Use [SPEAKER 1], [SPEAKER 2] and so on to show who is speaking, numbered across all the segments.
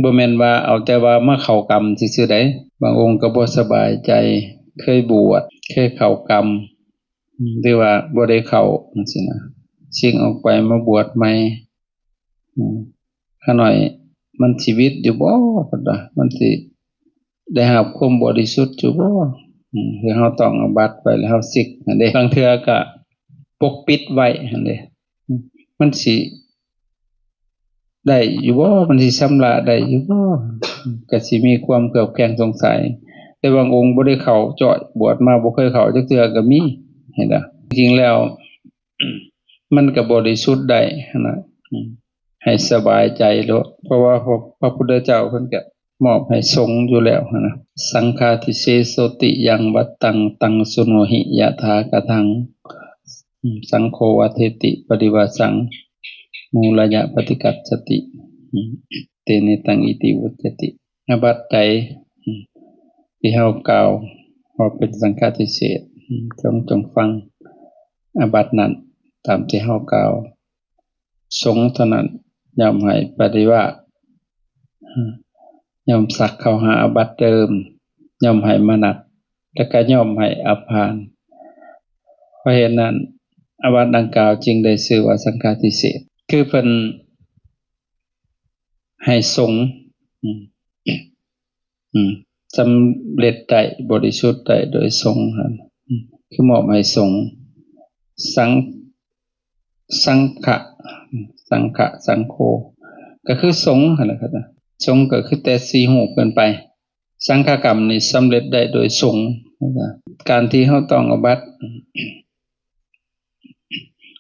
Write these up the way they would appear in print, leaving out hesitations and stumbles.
[SPEAKER 1] บ่แม่นว่าเอาแต่ว่ามาเข้ากรรมซื่อๆได้บางองค์ก็บ่สบายใจเคยบวชเคยเข้ากรรมหรือว่าบ่ได้เข้าจังซี่นะสิ่งออกไปมาบวชใหม่ข้าน้อยมันชีวิตอยู่บ่พุ่นว่ามันสิได้รับความบริสุทธิ์อยู่บ่คือเฮาต้องเอาบัตรไปแล้วเฮาสิกนั่นเด้บางเทื่อก็ปกปิดไว้หั่นเด้มันสิได้อยู่บ่มันสิชำระได้อยู่บ่ก็สิมีความเคลือบแคลงสงสัยแต่บางองค์บ่ได้เข้าจ้อยบวชมาบ่เคยเข้าจักเทื่อก็มีเห็นบ่จริงแล้วมันก็บริสุทธิ์ได้หั่นน่ะให้สบายใจโลดเพราะว่าพระพุทธเจ้าเพิ่นก็มอบให้สงฆ์อยู่แล้วหั่นน่ะสังฆาทิเสโสติยังวัตตังตังสุโนหิยะถากะทังสังโฆวัเทติปฏิวาสังมูลยะปฏิกัจจติเตเนตังอิติวุจติอาบัติใดที่เฮากล่าวว่าเป็นสังฆาทิเศษจงฟังอาบัตินั้นตามที่เฮากล่าวสงฆ์เท่านั้นย่อมให้ปฏิวาสย่อมสักเข้าหาอาบัติเดิมย่อมให้มนัสและก็ย่อมให้อภานเพราะเหตุนั้นอาบัติดังกล่าวจึงได้ชื่อว่าสังฆาทิเศษคือเพิ่นให้สงฆ์สำเร็จได้บริสุทธิ์ได้โดยสงฆ์หั่นคือมอบให้สงฆ์สังฆะสังโฆก็คือสงฆ์หั่นแหละครับสงฆ์ก็คือแต่สีหูเกินไปสังฆกรรมนี่สำเร็จได้โดยสงฆ์การที่เฮาต้องอาบัติ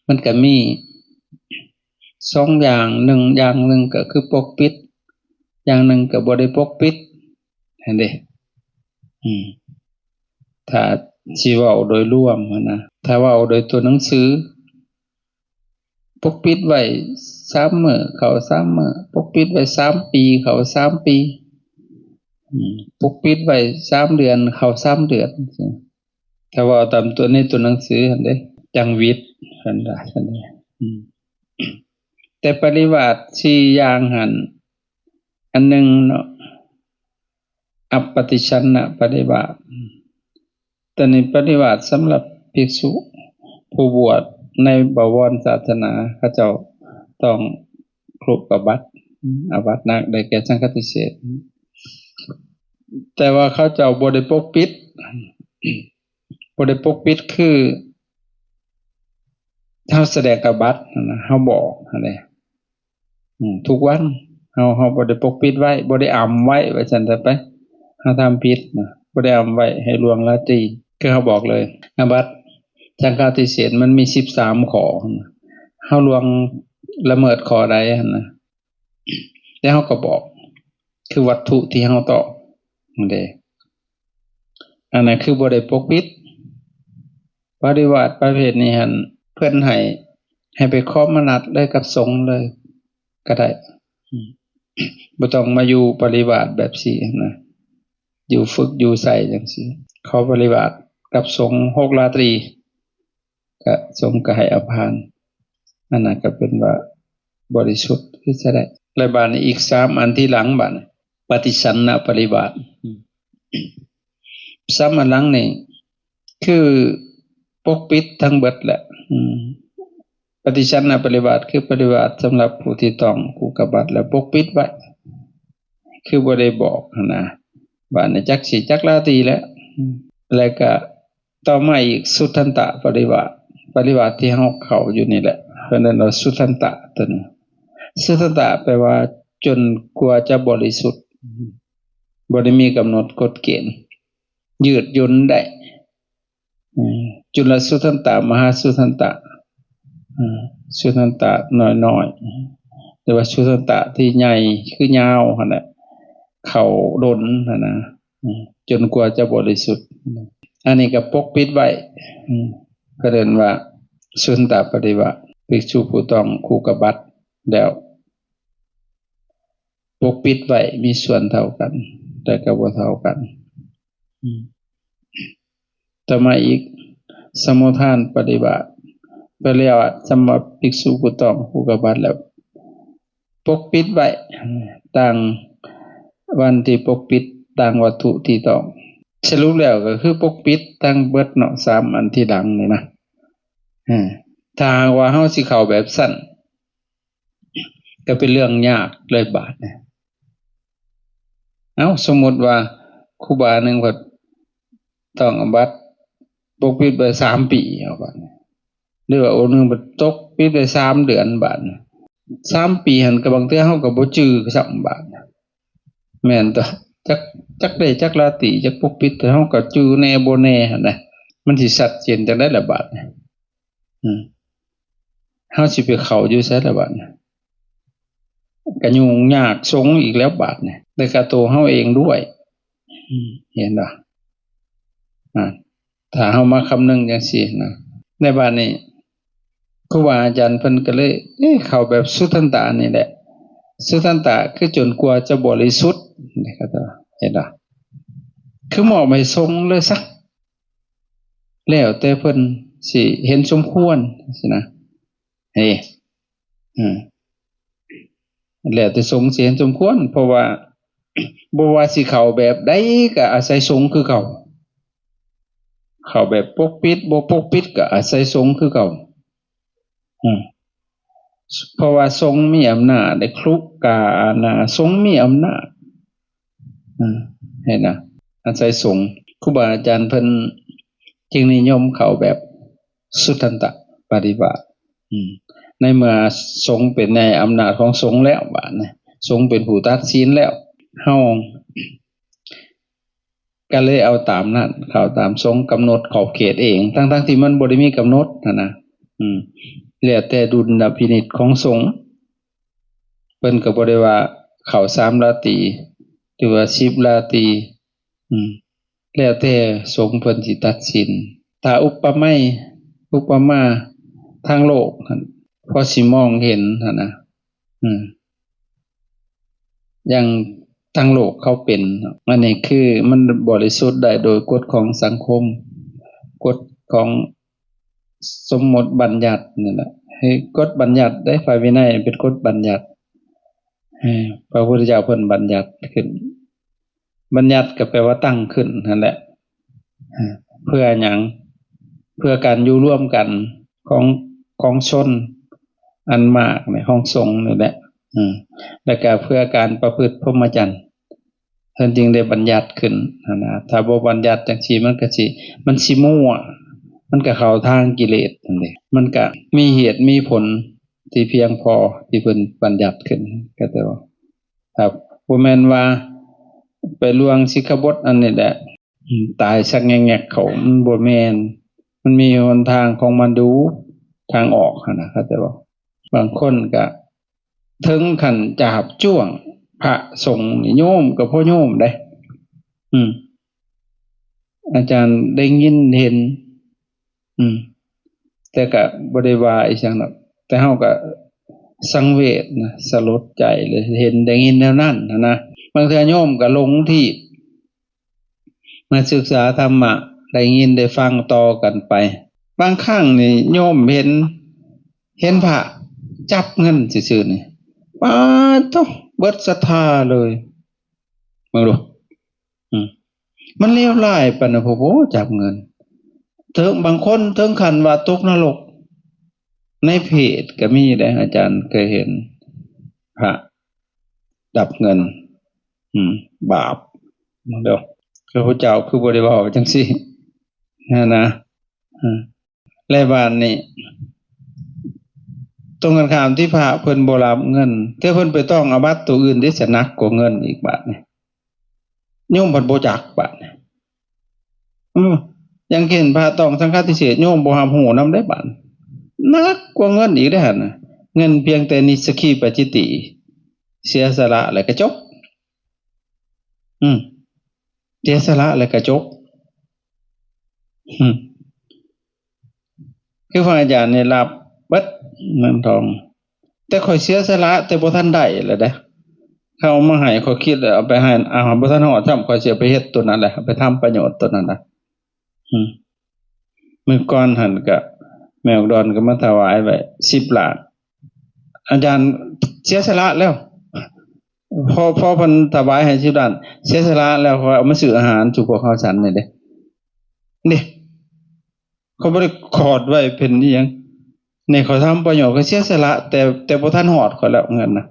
[SPEAKER 1] มันก็มี2อย่างอย่างหนึ่งก็คือปกปิดอย่างหนึ่งก็บ่ได้ปกปิดหั่นเด้ถ้าสิเว้าโดยรวมนะถ้าเว้าโดยตัวหนังสือปกปิดไว้3มื้อเข้า3มื้อปกปิดไว้3ปีเข้า3ปีปกปิดไว้3เดือนเข้า3เดือนถ้าเว้าตามตัวในตัวหนังสือหั่นเด้จังวิทย์หั่นล่ะซั่นเด้แต่ปริวาส4อย่างหั่นอันนึงเนาะอัปปติชันนะปริวาสแต่นี้ปริวาสสำหรับภิกษุผู้บวชในบวรศาสนาเขาเจ้าต้องครบกับบัตรอาบัติหนักได้แก่สังฆาทิเศษแต่ว่าเขาเจ้าบ่ได้ปกปิดคือเฮาแสดงกับบัตรนะเฮาบอกนั่นแหละทุกวันเฮาบ่ได้ปกปิดไว้บ่ได้อำไว้ว่าซั่นซะไปเฮาทำผิดนะบ่ได้อำไว้ให้ล่วงละตีคือเขาบอกเลยอาบัติสังฆาทิเศษมันมี13ข้อเฮาล่วงละเมิดข้อใดหั่นน่ะแล้วเฮาก็บอกคือวัตถุที่เฮาต่อนั่นเด้อันนั้นคือบ่ได้ปกปิดปฏิวัติประเภทนี้หั่นเพิ่นให้ไปขอมนัสเลยกับสงฆ์เลยก็ได้บ่ต้องมาอยู่ปฏิบัติแบบนี้นะอยู่ฝึกอยู่ใส่จังซี่ขอปฏิบัติกับสงฆ์6ราตรีก็สงฆ์ก็ให้อภานอันนั้นก็เป็นว่าบริสุทธิ์คือจะได้และบาดนี้อีก3อันที่หลังบัดปฏิสันนะปฏิบัติ3อันหลังนี่คือปกปิดทั้งเบิดแหละปฏิชันนะปฏิบัติคือปฏิบัติสำหรับผู้ที่ต้องผูกกับบัตรแล้วปกปิดไว้คือบ่ได้บอกนะว่าในจักสิจักลาตีแล้วก็ต่อมาอีกสุทันตะปฏิบัติที่เฮาเข้าอยู่นี่แหละเพราะนั้นเราสุทันตะตัวนี้สุทันตะแปลว่าจนกว่าจะบริสุทธิ์บ่ได้มีกำหนดกฎเกณฑ์ยืดหยุ่นได้จุลสุทันตะมหาสุทันตะสุทันตะน้อยๆแต่ว่าสุทันตะที่ใหญ่คือยาวหั่นน่ะเข้าดนหั่นนะจนกว่าจะบริสุทธิ์อันนี้ก็ปกปิดไว้ก็เรียกว่าสุทันตะปฏิบัติภิกษุผู้ต้องคู่กับบัตรแล้วปกปิดไว้มีส่วนเท่ากันแต่ก็บ่เท่ากันต่อมาอีกสมุทฐานปฏิบัติไปแล้วสำหรับภิกษุผู้ต้องคู่กับบัตรแล้วปกปิดไว้ต่าง วันที่ปกปิดต่างวัตถุที่ต้องสรุปแล้วก็คือปกปิดตั้งเบิดเนาะ3อันที่ดังนี่นะถ้าว่าเฮาสิเข้าแบบสั้นก็เป็นเรื่องยากเลยบาดเนี่ยสมมุติว่าครูบาหนึงเพิ่นต้องอาบัติปกปิดไป3ปีเอาบาดหรือว่าองค์นึงบ่ตกปิดไป3เดือนบาด3ปีหั่นก็บางเทื่อเฮาก็บ่จื้อซ้ํบาดแม่นตัวจักได้จักลาติจักปกปิดแต่เฮาก็จื้อแน่บ่แน่หั่นน่ะมันสิชัดเจนจังได๋ล่ะบาดเฮาสิไปเข้าอยู่ไสล่ะบาดก็ยุ่งยากสงอีกแล้วบาดเนี่ยแล้วก็ตัวเฮาเองด้วยเห็นบ่ถ้าเฮามาคำนึงจังซี่นะในบ้านนี้ครูบาอาจารย์เพิ่นก็เลยเข้าแบบสุทันตะนี่แหละสุทันตะคือจนกว่าจะบริสุทธิ์นะครับเห็นบ่คือมอบให้ทรงเลยซะแล้วแต่เพิ่นสิเห็นสมควรสินะแล้วแต่ทรงสิเห็นสมควรเพราะว่าบ่ว่าสิเข้าแบบใดก็อาศัยทรงคือเก่าเข้าแบบปกปิดบ่ปกปิดก็อาศัยทรงคือเก่าเพราะว่าทรงมีอำนาจได้ครุกาอาณาทรงมีอำนาจเห็นนะอาศัยทรงครูบาอาจารย์เพิ่นจึงนิยมเข้าแบบสุทันตปฏิบัติในเมื่อทรงเป็นในอำนาจของทรงแล้วบาดนี้ทรงเป็นผู้ตัดสินแล้วเฮาก็เลยเอาตามนั้นเข้าตามทรงกำหนดขอบเขตเองทั้งที่มันบ่ได้มีกำหนดนะแล้วแต่ดุลพินิจของสงฆ์เพิ่นก็บ่ได้ว่าเข้า3ราตรีหรือว่า10ราตรีแล้วแต่สงฆ์เพิ่นสิตัดสินถ้าอุปมาทางโลกพอสิมองเห็นนะอย่างทางโลกเขาเป็นอันนี้คือมันบริสุทธิ์ได้โดยกฎของสังคมกฎของสมมติบัญญัตินั่นแหละให้กฎบัญญัติได้ฝ่ายวินัยเป็นกฎบัญญัติพระพุทธเจ้าเพิ่นบัญญัติขึ้นบัญญัติก็แปลว่าตั้งขึ้นนั่นแหละเพื่อหยังเพื่อการอยู่ร่วมกันของชนอันมากในห้องสงฆ์นี่แหละแล้วก็เพื่อการประพฤติพรหมจรรย์เพิ่นจึงได้บัญญัติขึ้นนะถ้าบ่บัญญัติจังซี่มันก็สิมั่วมันก็เข้าทางกิเลสนั่นแหละมันก็มีเหตุมีผลที่เพียงพอที่เพิ่นบัญญัติขึ้นก็แต่ว่าครับบ่แม่นว่าไปล่วงสิกขาบทอันนี้แหละตายสักแงกๆเขามันบ่แม่นมันมีหนทางของมันดูทางออกนะครับแต่ว่าบางคนก็ถึงขั้นจาบจ้วงพระสงฆ์โยมก็พ่อโยมได้อาจารย์ได้ยินเห็นแต่ก็บ่ได้ว่าอีหยังดอกแต่เฮาก็สังเวชนะสลดใจเลยเห็นได้ยินแนวนั้นนะบางเทื่อโยมก็หลงที่มาศึกษาธรรมะได้ยินได้ฟังต่อกันไปบางครั้งนี่โยมเห็นพระจับเงินซื่อๆนี่ป๊าดโตเบิดศรัทธาเลยมึงดูมันเลวร้ายปานนั้นโหจับเงินถึงบางคนถึงขั้นว่าตกนรกในเพจก็มีได้อาจารย์เคยเห็นพระดับเงินบาปเดี๋ยวพระพุทธเจ้าคือบ่ได้เว้าจังซี่นะและบ้านนี้ตรงกันข้ามที่พระเพิ่นบ่รับเงินแต่เพิ่นไปต้องอาบัติตัวอื่นที่จะหนักกว่าเงินอีกบาดนี่โยมเพิ่นบ่จักบาดนี่ยังเห็นพระต้องสังฆทิเศษโยมบ่รับรู้นำได้บาดหนักกว่าเงินอีกได้หั่นน่ะเงินเพียงแต่นิสกีปจิติเสียสละแล้วก็จบเสียสละแล้วก็จบคือพระอาจารย์นี่รับเบิดเงินทองแต่ข่อยเสียสละแต่บ่ทันได้แหละเด้เขาเอามาให้ข่อยคิดแล้วเอาไปให้บ่ทันฮอดซ้ำข่อยสิไปเฮ็ดตัวนั้นแหละไปทำประโยชน์ตัวนั้นน่ะมื้อก่อนหั่นก็แม่อุดรก็มาถวายไว้10ล้านอาจารย์เสียสละแล้ว พอเพิ่นถวายให้สิด้านเสียสละแล้วเขาเอามาซื้ออาหารสู่พวกเขาฉันนี่เด้นี่เขาบ่ได้ขอดไว้เป็นอีหยังนี่เขาทำประโยชน์ก็เสียสละแต่บ่ทันฮอดเขาแล้วเงินน่ะ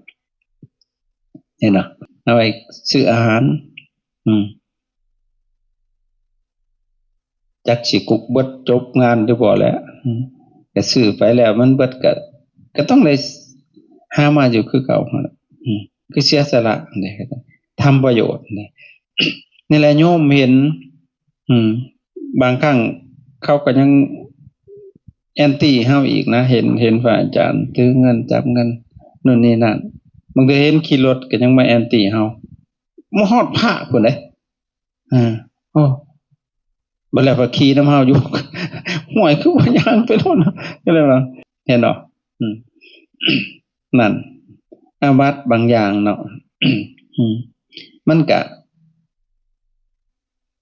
[SPEAKER 1] นี่น่ะเอาไว้ซื้ออาหารอืมจักสิกุกเบิดจบงานหรือบ่แหล้วก็ซื้อไปแล้วมันเบิดก็ต้องได้หามาอยู่คือเก่าหั่นน่ะคือเสียสละนี่ทำประโยชน์นี่แหละโยมเห็นบางครั้งเขาก็ยังแอนตี้เฮาอีกนะเห็นพระอาจารย์ถือเงินจับเงินนู่นนี่นั่นบางทีเห็นขี่รถก็ยังมาแอนตี้เฮามาฮอดพระพุ่นเด้โอ้บ่แล้วก็ขี่นำเฮาอยู่ห่วยคือว่าย่างไปโน่นก็เลยว่าเห็นเนาะนั่นอาบัติบางอย่างเนาะมันก็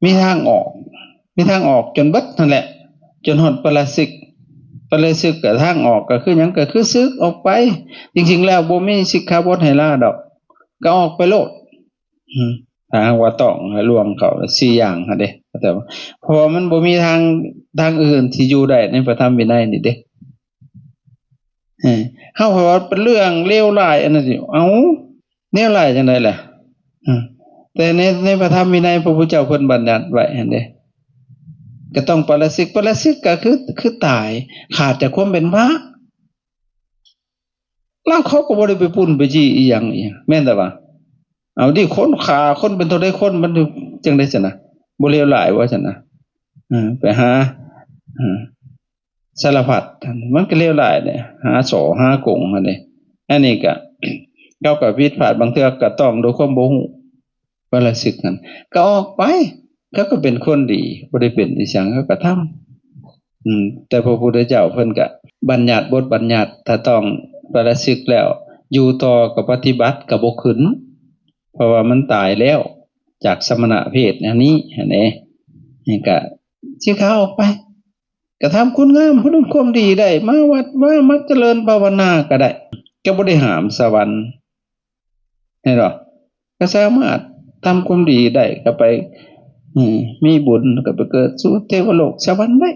[SPEAKER 1] มีทางออกจนเบิดนั่นแหละจนฮอดปราชิกก็ทางออกก็คือหยังก็คือสึกออกไปจริงๆแล้วบ่มีสิกขาบทให้ลาดอกก็ออกไปโลดถ้าหากว่าต้องล่วงเขา4อย่างหั่นเด้แต่ว่าเพราะมันบ่มีทางอื่นที่อยู่ได้ในพระธรรมวินัยนี่เด้เฮาว่าเป็นเรื่องเลวร้ายอันนั้นสิเอ้าแนวร้ายจังได๋ล่ะแต่ในพระธรรมวินัยพระพุทธเจ้าเพิ่นบัญญัติไว้หั่นเด้ก็ต้องปราชิกก็คือตายขาดจากความเป็นพระแล้วเขาก็บ่ได้ไปปุ้นไปจี้อีหยังแม่นแต่ว่าเอาดิคนฆ่าคนเป็นเท่าใดคนมันจังได๋ซั่นน่ะบ่เลวร้ายว่าซั่นน่ะไปหาสารพัดมันก็เลวร้ายเด้หาสอหากงหั่นเด้อันนี้ก็เขาก็ผิดพลาดบางเทื่อก็ต้องโดยความบ่ฮู้ปราชิกนั่นก็ออกไปเขาก็เป็นคนดีบ่ได้เป็นอีหยังเขาก็ทำแต่พระพุทธเจ้าเพิ่นก็บัญญัติบทบัญญัติถ้าต้องปราชิกแล้วอยู่ต่อก็ปฏิบัติก็บ่ขึ้นเพราะว่ามันตายแล้วจากสมณะเพศอันนี้หั่นแหละนี่ก็สิขาออกไปก็ทำคุณงามคุณความดีได้มาวัดมาเจริญภาวนาก็ได้ก็บ่ได้ห้ามสวรรค์ให้ดอกก็สามารถทำความดีได้ก็ไปมีบุญก็ไปเกิดสู่เทวโลกสวรรค์ได้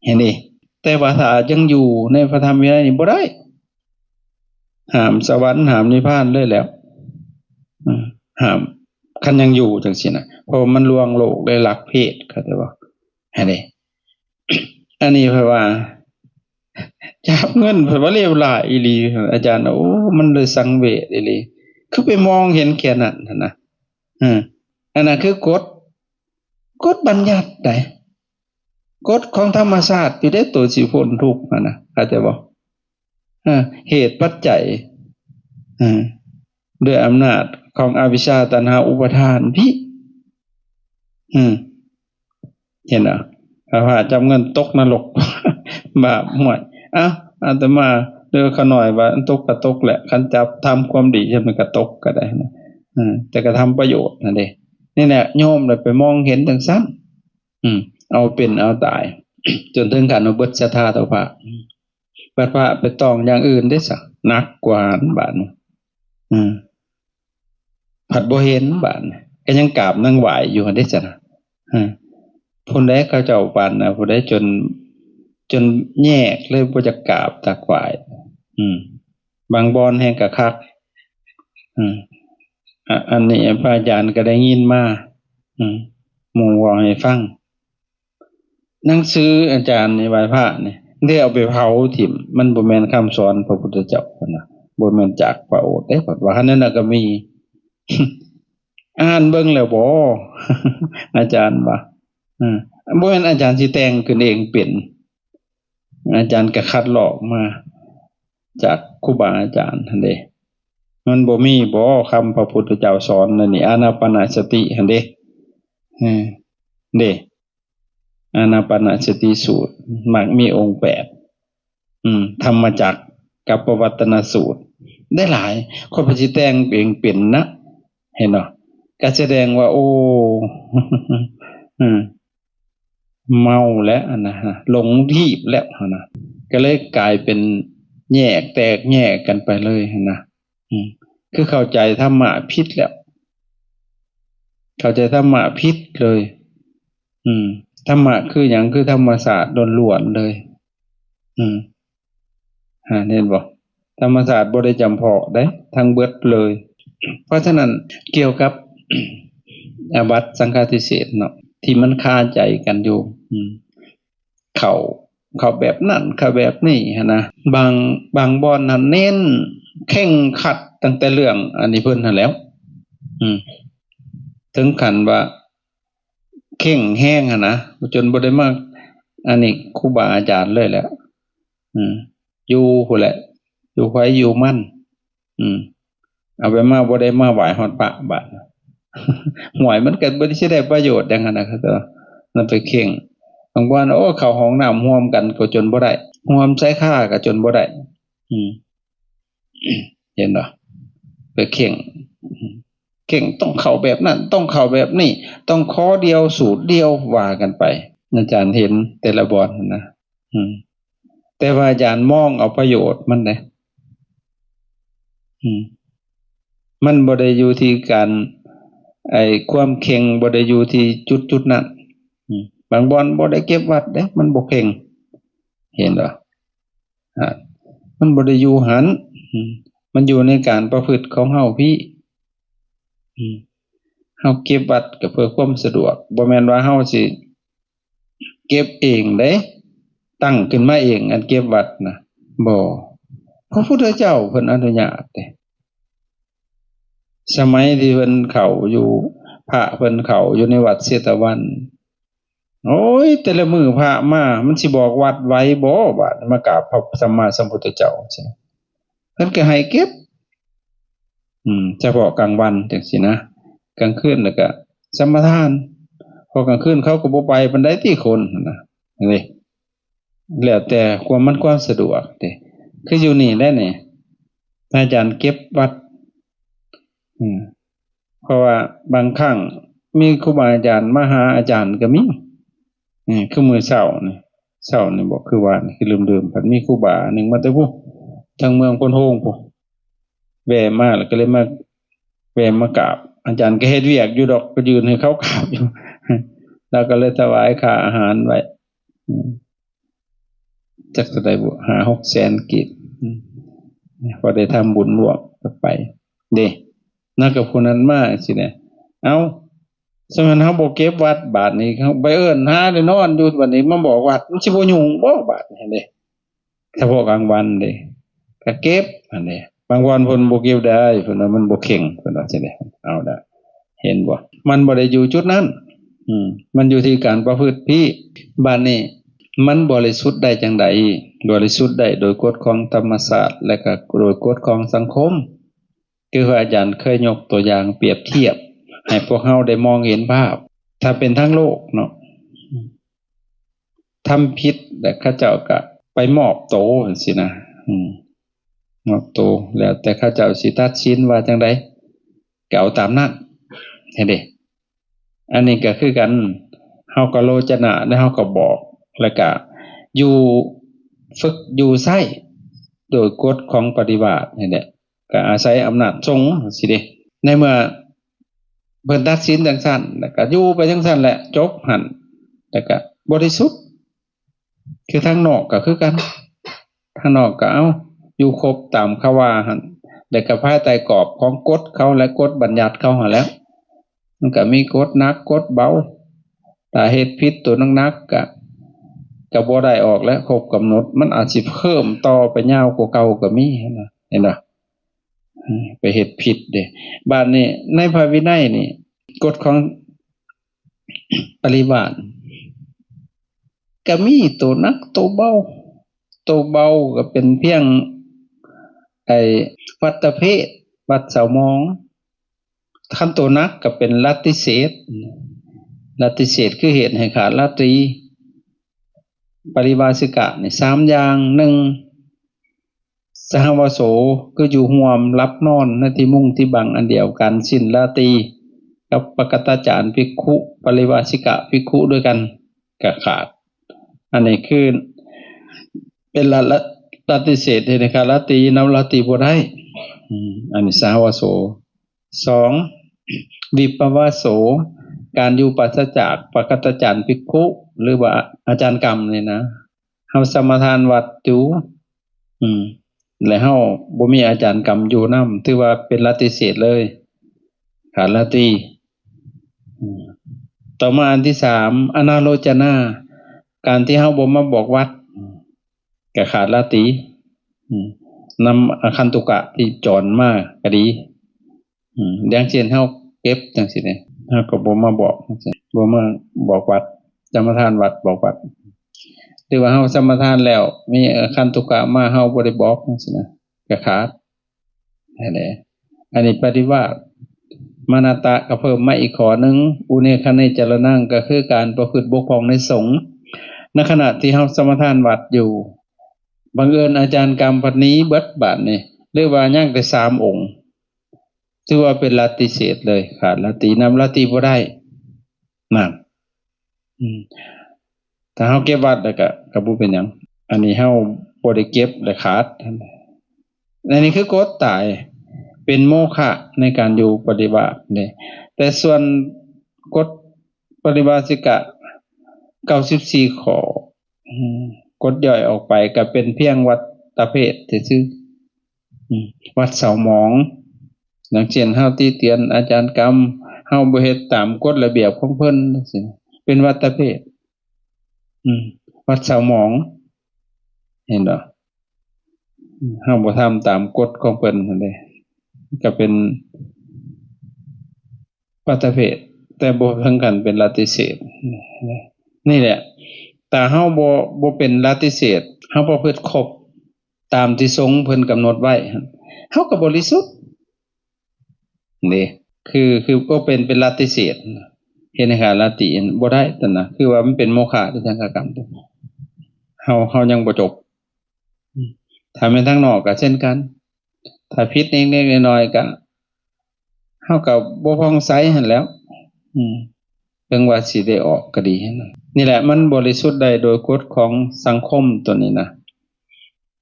[SPEAKER 1] เห็นดิแต่ว่าถ้ายังอยู่ในพระธรรมวินัยนี่บ่ได้ห้ามสวรรค์ห้ามนิพพานเลยแล้วห้ามคันยังอยู่จังซี่น่ะเพราะมันลวงโลกได้ลักเพศเข้าใจบ่เห็นดิอันนี้เพราะว่าจับเงินเพราะว่าเลวร้ายอีหลีอาจารย์โอ้มันเลยสังเวชอีหลีคือไปมองเห็นแค่นั้นนะอันนั้นคือกฎบัญญัติได้กฎของธรรมชาติที่ได้ตัวสิพ้นทุกข์นะเข้าใจบ่เหตุปัจจัยด้วยอำนาจของอวิชชาตัณหาอุปาทานพี่เห็นอ่ะพระจำเงินตกนรกบาปห่วยอาตมาเด้อขะหน่อยว่าตกก็ตกแหละคันจับทำความดีมันก็ตกก็ได้นะแต่ก็ทำประโยชน์นั่นเด้นี่แหละโยมเลยไปมองเห็นจังซั่นเอาเป็นเอาตายจนถึงขั้นเอาเบิดศรัทธาต่อพระพระไปต้องอย่างอื่นได้สักหนักกว่าบาดผัดบ่เห็นบาดก็ยังกราบนั่งไหวอยู่ได้ซั่นผู้ใดเขาเจ้าปานนะผู้ใดจนแยกเลยบ่จักกราบตักไหวบางบ่อนแห่งกะคักอันนี้พระอาจารย์ก็ได้ยินมาหมู่เว้าให้ฟังหนังสืออาจารย์ในไหว้พระนี่ได้เอาไปเผาถิ่มมันบ่แม่นคำสอนพระพุทธเจ้าพุ่นน่ะบ่แม่นจากพระโอษฐ์เด้ว่าอันนั้นน่ะก็มีอ่านเบิ่งแล้วบ่อาจารย์ว่าบ่แม่นอาจารย์สิแต่งขึ้นเองเป็นอาจารย์ก็คัดลอกมาจากครูบาอาจารย์หั่นเด้มันบ่มีบ่คำพระพุทธเจ้าสอนนั่นนี่อานาปานสติหั่นเด้เด้อานาปานสติสูตรมักมีองค์8ธรรมจักรกับปวัตตนสูตรได้หลายคนสิแต่งเองเป็นนะเห็นเนาะก็แสดงว่าโอ้เมาแล้วนะหลงทิพย์แล้วนะก็เลยกลายเป็นแยกแตกแยกกันไปเลยนะ คือเข้าใจธรรมะผิดแล้วเข้าใจธรรมะผิดเลยธรรมะคือหยังคือธรรมศาสตร์ล้วนๆเลยเห็นบ่ธรรมศาสตร์บ่ได้จำเพาะได้ทั้งเบิดเลยเพราะฉะนั้นเกี่ยวกับอาบัติสังฆาทิเศษเนาะที่มันคาใจกันอยู่เขาแบบนั้นเขาแบบนี้นะบางบ่อนนั้นเน้นเข่งขัดตั้งแต่เรื่องอันนี้เพิ่นนั่นแล้วถึงขั้นว่าเข่งแห้งนะจนบ่ได้มาอันนี้ครูบาอาจารย์เลยแหละอยู่พุ่นแหละอยู่ไว้อยู่มั่นเอาไปมาบ่ได้มาไหว้ฮอดพระบาดหวยมันก็บ่ได้สิได้ประโยชน์ดังนั้นนะครับนั่นไปเข่งบางวันเข้าห้องน้ำร่วมกันก็จนบ่ได้ร่วมใช้ค่าก็จนบ่ได้เห็นบ่ไปเข่งต้องเข้าแบบนั้นต้องเข้าแบบนี้ต้องข้อเดียวสูตรเดียวว่ากันไปอาจารย์เห็นแต่ละบอนนะแต่ว่าอาจารย์มองเอาประโยชน์มันนะมันบ่ได้อยู่ที่การความเข่งบ่ได้อยู่ที่จุดนั้นบางบอนบ่ได้เก็บวัดเด้มันบ่เข่งเห็นบ่มันบ่ได้อยู่หันมันอยู่ในการประพฤติของเฮาพี่เฮาเก็บวัดก็เพื่อความสะดวกบ่แม่นว่าเฮาสิเก็บเองเด้ตั้งขึ้นมาเองอันเก็บวัดนะบ่พระพุทธเจ้าเพิ่นอนุญาตเด้สมัยที่เพิ่นเข้าอยู่พระเพิ่นเข้าอยู่ในวัดเชตวันโอ้ยแต่ละมื้อพระมามันสิบอกวัดไว้บ่บาดมากราบพระสัมมาสัมพุทธเจ้าใช่เพิ่นก็ให้เก็บเฉพาะกลางวันจังซี่นะกลางคืนแล้วก็สัมปทานพอกลางคืนเขาก็บ่ไปปานใดที่คนนะนี่แล้วแต่ความสะดวกเด้คืออยู่นี่แหละนี่อาจารย์เก็บวัดเพราะว่าบางครั้งมีครูบาอาจารย์มาหาอาจารย์ก็มีคือมื้อเช้านี่บอกคือว่าคือลืมๆเพิ่นมีครูบาหนึงมาแต่พุทางเมืองพนโฮงพุแวะมาแล้วก็เลยมาแวะมากราบอาจารย์ก็เฮ็ดเวียกอยู่ดอกก็ยืนให้เขากราบอยู่แล้วก็เลยถวายค่าอาหารไว้จักเท่าใดบ่5-6 แสนกีบพอได้ทำบุญร่วมไปเด้นักกับคนนั้นมาสิเนี่ยเอาสมัยเฮาบ่เก็บวัดบาดนี้เขาไปเอิ้นหาได้นอนอยู่บัดนี้มาบอกวัดมันสิบ่ยุ่งบ่บาดนี่เด้เฉพาะกลางวันเด้ก็เก็บอันนี้บางวันเพิ่นบ่เก็บได้เพิ่นว่ามันบ่เข่งเพิ่นว่าจังได๋เอาได้เห็นบ่มันบ่ได้อยู่จุดนั้นมันอยู่ที่การประพฤติพี่บัดนี้มันบริสุทธิ์ได้จังได๋บริสุทธิ์ได้โดยกฎของธรรมศาสตร์และก็โดยกฎของสังคมคืออาจารย์เคยยกตัวอย่างเปรียบเทียบให้พวกเฮาได้มองเห็นภาพถ้าเป็นทั้งโลกเนาะทำผิดแต่ข้าเจ้าก็ไปมอบโตจังซี่นะมอบโตแล้วแต่ข้าเจ้าสิตัดสินว่าจังได๋ก็เอาตามนั้นเห็นเด้อันนี้ก็คือกันเฮาก็โลจนะแล้วเฮาก็บอกแล้วก็อยู่ฝึกอยู่ใช้โดยกฎของปฏิบัตินี่แหละก็อาศัยอำนาจสงฆ์สิเด้ในเมื่อเพิ่นตัดสินจังซั่นแล้วก็อยู่ไปจังซั่นแหละจบหั่นแล้วก็บริสุทธิ์คือทางนอกก็คือกันทางนอกก็เอาอยู่ครบตามเขาว่าหั่นแล้วก็ภายใต้กรอบของกฎเขาและกฎบัญญัติเขาหั่นแล้วมันก็มีกฎหนักกฎเบาถ้าเฮ็ดผิดตัวหนักๆก็บ่ได้ออกแล้วครบกำหนดมันอาจสิเพิ่มต่อไปยาวกว่าเก่าก็มีเห็นบ่ไปเฮ็ดผิดเด้บัดนี้ในพระวินัยนี่กฎของปริวาสก็มีตัวหนักตัวเบาก็เป็นเพียงวัตเพศวัดเสามองคันตัวหนักก็เป็นลัทธิเศษคือเหตุให้ขาดราตรีปริวาสิกะนี่3อย่าง1สหวโสก็อยู่ร่วมรับนอนในที่มุ้งที่บังอันเดียวกันสิ้นราตรีกับปกตจารภิกขุปริวาสิกะภิกขุด้วยกันก็ขาดอันนี้คือเป็นลัทธิเศษให้ขาดราตรีนำราตรีบ่ได้ อันนี้สาวโสสองวิปวโสการอยู่ปราศจากปกตจารย์ภิกขุหรือว่าอาจารย์กรรมนี่นะเฮาสมทานวัดอยู่และเฮาบ่มีอาจารย์กรรมอยู่นำถือว่าเป็นลัทธิเศษเลยขาดลัทธิต่อมาอันที่3อนาโลจนาการที่เฮาบ่มาบอกวัดก็ขาดลัทธินำอคันตุกะที่จรมาก็ดีอย่างเช่นเฮาเก็บจังซี่นี่เฮาก็บ่มาบอกจังซี่บ่มาบอกวัดสมทานวัดบอกวัดหรือว่าเฮาสมทานแล้วมีอคันตุกะมาเฮาบ่ได้บอกจังซี่นะก็ขาดนั่นแหละอันนี้ปฏิวาสมานาตะก็เพิ่มมาอีกข้อนึงอุเนคเนจรณังก็คือการประพฤติบกพร่องในสงฆ์ในขณะที่เฮาสมทานวัดอยู่บังเอิญอาจารย์กรรมพันนี้เบิดบาดนี่หรือว่ายังแต่3องค์ถือว่าเป็นลัทธิเศษเลยขาดลัทธินำลัทธิบ่ได้นั่นถ้าเฮาเก็บวัดแล้วก็บ่เป็นหยังอันนี้เฮาบ่ได้เก็บและขาดอันนี้คือกฎตายเป็นโมฆะในการอยู่ปฏิบัตินี่แต่ส่วนกฎปฏิบัติสิกะ94ข้อกฎย่อยออกไปก็เป็นเพียงวัดตะเพศซื่อวัดเสาหมองอย่างเช่นเฮาติเตียนอาจารย์กรรมเฮาบ่เฮ็ดตามกฎระเบียบของเพิ่นจังซี่เป็นวัดตะเพศวัดเสาหมองเห็นบ่เฮาบ่ทำตามกฎของเพิ่นนั่นเด้ก็เป็นวัดตะเพศแต่บ่ถึงกันเป็นลัทธิเศษนี่แหละแต่เฮาบ่เป็นลัทธิเศษเฮาประพฤติครบตามที่สงฆ์เพิ่นกำหนดไว้เฮาก็บริสุทธิ์นี่คือก็เป็นลัทธิเศษเฮ็ดให้ขาดลัทธิบ่ได้นั่นน่ะคือว่ามันเป็นโมฆะในทางกรรมเฮายังบ่จบถ้าแม่นทางนอกก็เช่นกันถ้าผิดเล็กๆน้อยๆก็เฮาก็บ่ผ่องใสหั่นแหล้วเพิ่งว่าสิได้ออกก็ดีนี่แหละมันบริสุทธิ์ได้โดยกฎของสังคมตัวนี้นะ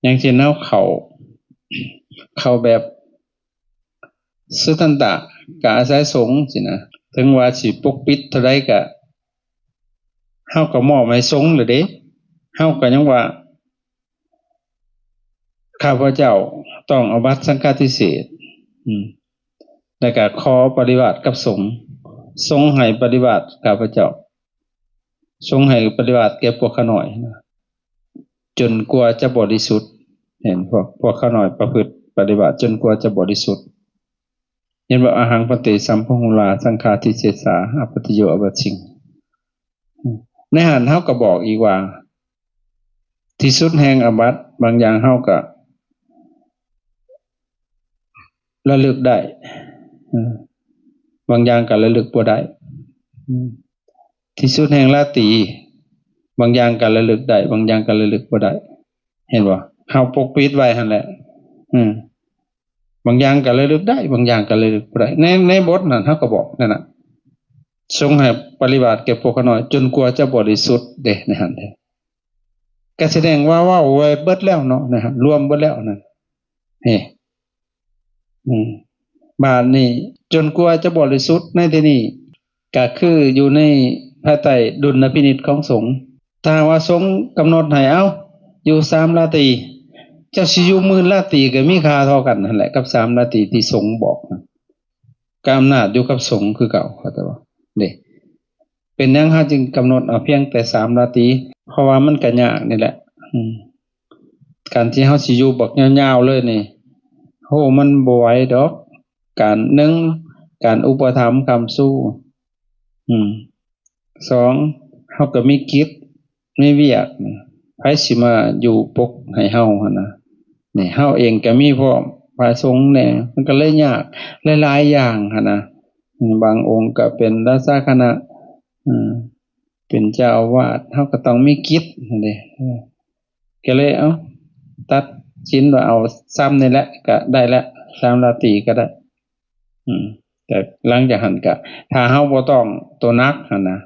[SPEAKER 1] อย่างเช่นเฮาเข้าแบบสุทันตะก็อาศัยสงฆ์สินะถึงว่าสิปกปิดเท่าใดก็เฮาก็มอบให้สงฆ์เลยเด้เฮาก็ยังว่าข้าพเจ้าต้องเอาบัตรสังฆาทิเศษแล้วก็ขอปฏิบัติกับสงฆ์สงฆ์ให้ปฏิบัติข้าพเจ้าสงฆ์ให้ปฏิบัติแก่พวกข้าน้อยจนกว่าจะบริสุทธิ์เห็นพวกข้าน้อยประพฤติปฏิบัติจนกว่าจะบริสุทธิ์เห็นว่าอาหังปฏิสัมภหุลาสังฆาทิเศษาอปฏิโยอบัชชิงในหันเฮาก็บอกอีกว่าที่สุดแห่งอบัตบางอย่างเฮาก็ระลึกได้บางอย่างก็ระลึกบ่ได้ที่สุดแห่งลัทธิบางอย่างก็ระลึกได้บางอย่างก็ระลึกบ่ได้เห็นบ่เฮาปกปิดไว้หั่นแหละบางอย่างก็ระลึกได้บางอย่างก็ระลึกบ่ได้ในบทนั้นเฮาก็บอกนั่นน่ะทรงให้ปฏิบัติแก่พวกน้อยจนกว่าจะบริสุทธิ์เด้ในหั่นเด้ก็แสดงว่าเว้าไว้เบิดแล้วเนาะนะฮะรวมเบิดแล้วนั่นบาดนี้จนกว่าจะบริสุทธิ์ในที่นี้ก็คืออยู่ในภายใต้ดุลพินิจของสงฆ์ถ้าว่าสงฆ์กำหนดให้เอาอยู่3ราตรีเจ้าสิอยู่10,000ราตรีก็มีค่าเท่ากันนั่นแหละกับ3ราตรีที่สงฆ์บอกการอำนาจอยู่กับสงฆ์คือเก่าเข้าใจบ่เด้เป็นหยังเฮาจึงกำหนดเอาเพียงแต่3ราตรีเพราะว่ามันก็ยากนี่แหละการที่เฮาสิอยู่บักยาวๆเลยนี่โหมันบ่ไหวดอกการอุปถัมภ์คำสู้2เฮาก็มีกิจมีเวียกไผสิมาอยู่ปกให้เฮาหั่นน่ะนี่เฮาเองก็มีพร้อมพระสงฆ์แน่มันก็เลยยากหลายๆอย่างหั่นน่ะบางองค์ก็เป็นราชาคณะเป็นเจ้าอาวาสเฮาก็ต้องมีกิจนั่นเด้ก็เลยตัดสินว่าเอาซ้ำนี่แหละก็ได้แล้ว3ราตรีก็ได้แต่หลังจากหันก็ถ้าเฮาบ่ต้องตัวนักหั่นน่ะ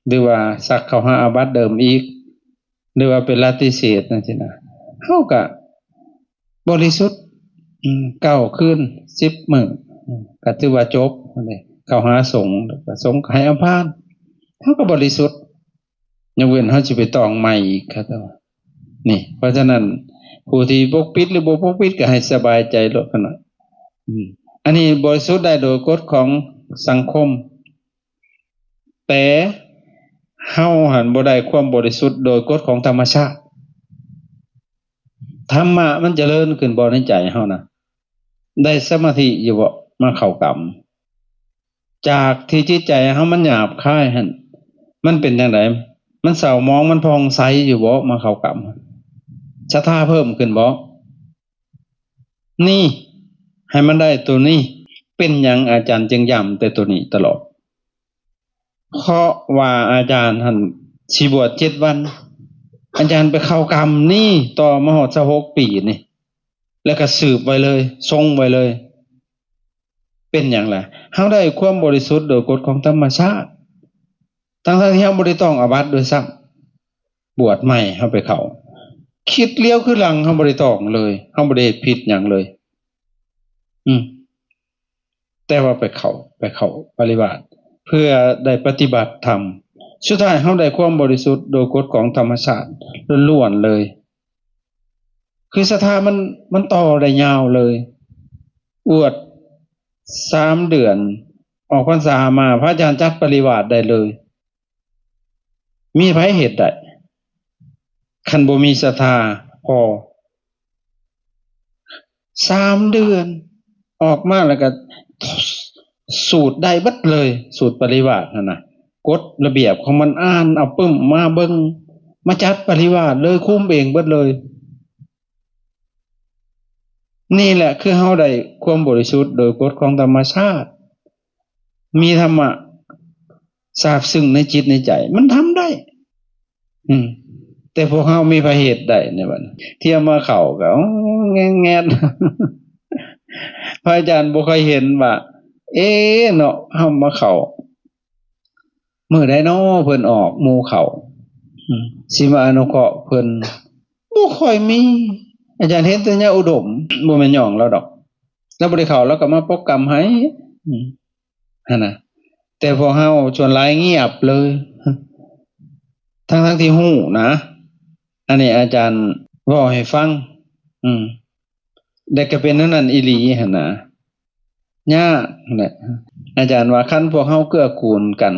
[SPEAKER 1] หรือว่าสักเข้าหาอาบัติเดิมอีกหรือว่าเป็นลัทธิเศษนั่นสินะเฮาก็บริสุทธิ์ 9 คืน 10 มื้อก็ถือว่าจบนี่เข้าหาสงฆ์ก็สงฆ์ก็ให้อภัยเฮาก็บริสุทธิ์ยกเว้นเฮาสิไปตองใหม่อีกครับนี่เพราะฉะนั้นผู้ที่ปกปิดหรือบ่ปกปิดก็ให้สบายใจโลดคั่นน่ะอันนี้บริสุทธิ์ได้โดยกฎของสังคมแต่เฮาหันบ่ได้ความบริสุทธิ์โดยกฎของธรรมชาติธรรมะมันเจริญขึ้นบ่ในใจเฮานะได้สมาธิอยู่บ่มาเข้ากรรมจากที่จิตใจเฮามันหยาบคายหั่นมันเป็นจังไดมันเศร้าหมองมันผ่องใสอยู่บ่มาเข้ากรรมศรัทธาเพิ่มขึ้นบ่นี่ให้มันได้ตัวนี้เป็นหยังอาจารย์จึงย้ำแต่ตัวนี้ตลอดเพราะว่าอาจารย์ท่านสิบวช7 วันอาจารย์ไปเข้ากรรมนี่ต่อมาฮอด26 ปีนี่แล้วก็สืบไว้เลยทรงไว้เลยเป็นหยังล่ะเฮาได้ความบริสุทธิ์โดยกฎของธรรมชาติทั้งๆที่เฮาบ่ได้ต้องอาบัติด้วยซ้ำบวชใหม่เฮาไปเข้าคิดเลี้ยวคือหลังเฮาบ่ได้ต้องเลยเฮาบ่ได้เฮ็ดผิดหยังเลยแต่ว่าไปเข้าปฏิบัติเพื่อได้ปฏิบัติธรรมสุดท้ายเฮาได้ความบริสุทธิ์โดยกฎของธรรมชาติล้วนๆเลยคือศรัทธามันต่อได้ยาวเลยอวด3 เดือนออกพรรษามาพระอาจารย์จัดปริวาสได้เลยมีไผเฮ็ดได้คันบ่มีศรัทธาพอ3 เดือนออกมาแล้วก็สูตรได้เบิดเลยสูตรปริวาสนั่นน่ะกฎระเบียบของมันอ่านเอาปึ้มมาเบิ่งมาจัดปริวาสเลยคุมเองเบิดเลยนี่แหละคือเฮาได้ความบริสุทธิ์โดยกฎของธรรมชาติมีธรรมะทราบซึ้งในจิตในใจมันทำได้แต่พวกเฮามีพระเหตุได้ในบัดนี้เที่ยวมาเข้าก็แงะพระอาจารย์บ่เคยเห็นว่าเนาะเฮามาเข้ามื้อใดน้อเพิ่นออกหมู่เข้าสิมาอนุเคราะห์เพิ่นบ่ค่อยมีอาจารย์เห็นแต่ญาอุดมบ่แม่นย่องแล้วดอกแล้วบ่ได้เข้าแล้วก็มาปกกรรมให้หั่นน่ะแต่พวกเฮาส่วนหลายเงียบเลยทั้งที่ฮู้นะอันนี้อาจารย์เว้าให้ฟังแต่ก็เป็นนั้นอีหลีหั่นน่ะยากแหละอาจารย์ว่าคันพวกเฮาเกื้อกูลกัน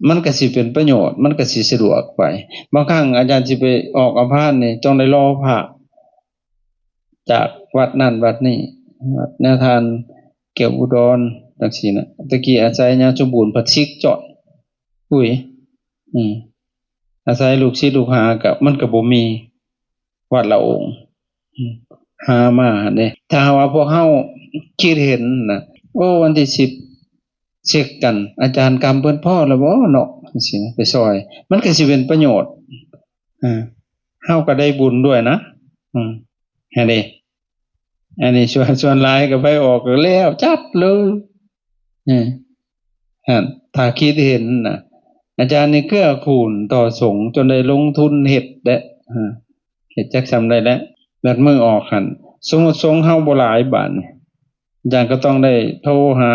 [SPEAKER 1] มันก็สิเป็นประโยชน์มันก็สิสะดวกไปบางครั้งอาจารย์สิไปออกอภาสนี่ต้องได้รอพระจากวัดนั้นวัดนี้วัดแนวทานเกี่ยวอุดรจังซี่น่ะตะกี้อาศัยญาสมบูรณ์พัดซิกจ่อยอุ้ยอาศัยลูกศิษย์ลูกหากับมันก็บ่มีวัดละองค์หามาเด้ถ้าว่าพวกเฮาคิดเห็นน่ะโอ้วันที่10เช็คกันอาจารย์กรรมเพิ่นพอแล้วบ่เนาะจังซี่ไปซอยมันก็สิเป็นประโยชน์เฮาก็ได้บุญด้วยนะให้เด้อันนี้ส่วนหลายก็ไปออกแล้วจัดเลยถ้าคิดเห็นน่ะอาจารย์นี่เกื้อกูลต่อสงฆ์จนได้ลงทุนเฮ็ดได้เฮ็ดจักซำได้แล้วบัดมื้อออกหั่นสมมุติสงฆ์เฮาบ่หลายบาดนี่อาจารย์ก็ต้องได้โทรหา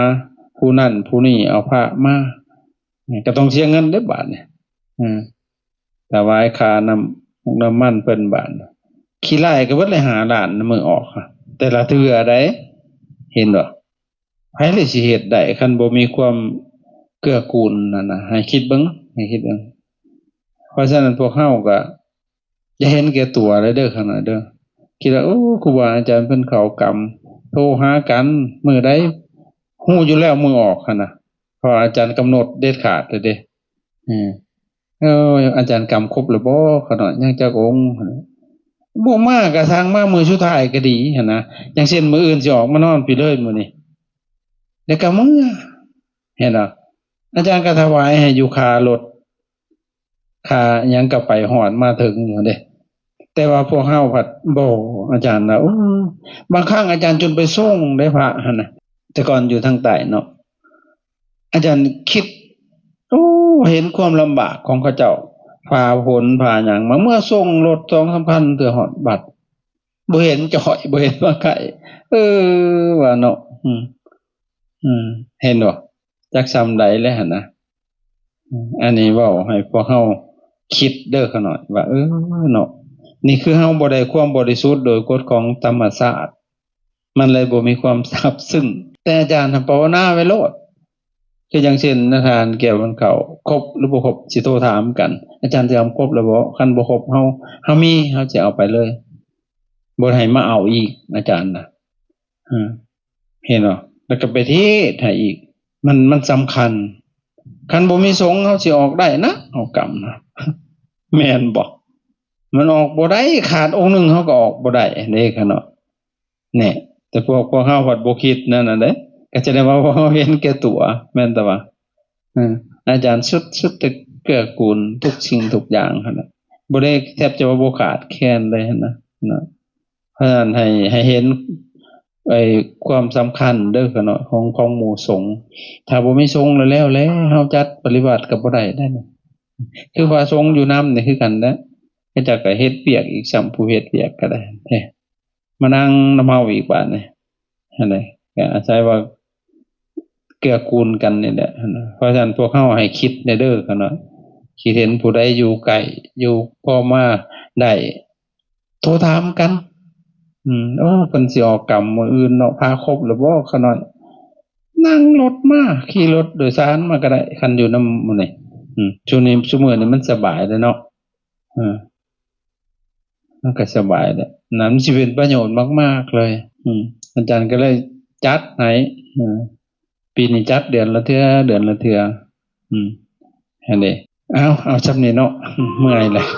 [SPEAKER 1] ผู้นั้นผู้นี้เอาพระมาก็ต้องเสียเงินเด้อบาดนี่ถวายค่าน้ำมันเพิ่นบาดขี้ไล่ก็เบิดเลย5 ล้านมื้อออกแต่ละเทื่อได้เห็นบ่ไผเลยสิเฮ็ดได้คันบ่มีความเกื้อกูลนั่นน่ะให้คิดเบิ่งเพราะฉะนั้นพวกเฮาก็อย่าเห็นแก่ตัวเลยเด้อคั่นน่ะเด้อคิดว่าโอ้ครูบาอาจารย์เพิ่นเข้ากรรมโทรหากันมื้อใดฮู้อยู่แล้วมื้อออกหั่นน่ะเพราะอาจารย์กำหนดเด็ดขาดเลยเด้อาจารย์กรรมครบแล้วบ่ขนาดยังจักองค์บ่มาก็สร้างมามื้อสุดท้ายก็ดีหั่นนะอย่างเช่นมื้ออื่นสิออกมานอนพี่เลยมื้อนี้แล้วก็มื้อเห็นบ่อาจารย์ก็ถวายให้อยู่ค่ารถค่าหยังก็ไปฮอดมาถึงอยู่เด้แต่ว่าพวกเฮาผัดบ่อาจารย์น่ะบางครั้งอาจารย์จนไปส่งได้พระหั่นน่ะแต่ก่อนอยู่ทางใต้เนาะอาจารย์คิดเห็นความลำบากของเขาเจ้าฝ่าฝนฝ่าหยังมาเมื่อส่งรถ2-3 คันเทื่อฮอดบัด บ่เห็นจ่อยบ่เห็นว่าไก่ว่าเนาะเห็นบ่จักซำใดแล้วหั่นนะอันนี้เว้าให้พวกเฮาคิดเด้อเขาหน่อยว่าเนาะนี่คือเฮาบ่ได้ความบริสุทธิ์โดยกฎของธรรมชาติมันเลยบ่มีความซาบซึ้งแต่อาจารย์ทำภาวนาไว้โลดคืออย่างเช่นนักทานแก้วมันเข้าครบหรือบ่ครบสิโทรถามกันอาจารย์สิเอาครบแล้วบ่คันบ่ครบเฮามีเฮาสิเอาไปเลยบ่ให้มาเอาอีกอาจารย์น่ะเห็นบ่แล้วก็ไปเทศให้อีกมันสำคัญคันบ่มีสงฆ์เฮาสิออกได้นะเอากรรมนะแม่นบ่มันออกบ่ได้ขาดองค์หนึงเฮาก็ออกบ่ได้เด้ค่ะเนาะแน่แต่พวกเฮาวัดบ่คิดนั่นน่ะเด้ก็จะได้ว่าเฮาเห็นแก่ตัวแม่นแต่ว่าอาจารย์สุดแต่เกื้อกูลทุกสิ่งทุกอย่างหั่นน่ะบ่ได้แทบจะว่าบ่ขาดแคลนเลยหั่นนะเพราะฉะนั้นให้เห็นความสำคัญเด้อค่ะเนาะของหมู่สงฆ์ถ้าบ่มีสงฆ์แล้วเฮาจัดปฏิบัติก็บ่ได้เด้คือว่าสงฆ์อยู่นำนี่คือกันเด้ก็จะก็เฮ็ดเวียกอีกซ้ํผู้เฮ็ดเวียกก็ได้มานั่งนำเฮาอีกบาดนี้หั่นแหละก็อาศัยว่าเกื้อกูลกันนี่แหละเพราะฉะนั้นพวกเฮาให้คิดเด้อค่ะเนาะคิดเห็นผู้ใดอยู่ไกลอยู่พอมาได้โทรถามกันเพิ่นสิออกกรรมมื้ออื่นเนาะพาครบหรือบ่เขาน้อยนั่งรถมาขี่รถโดยสารมาก็ได้คันอยู่นำหมู่นี่ช่วงนี้ซุมื้อนี้มันสบายเด้อเนาะมันก็สบายแหละนั้นสิเป็นประโยชน์มากๆเลยอาจารย์ก็เลยจัดให้ปีนี้จัดเดือนละเทื่อหั่นเด้เอาซำนี้เนาะเมื่อยแล้ว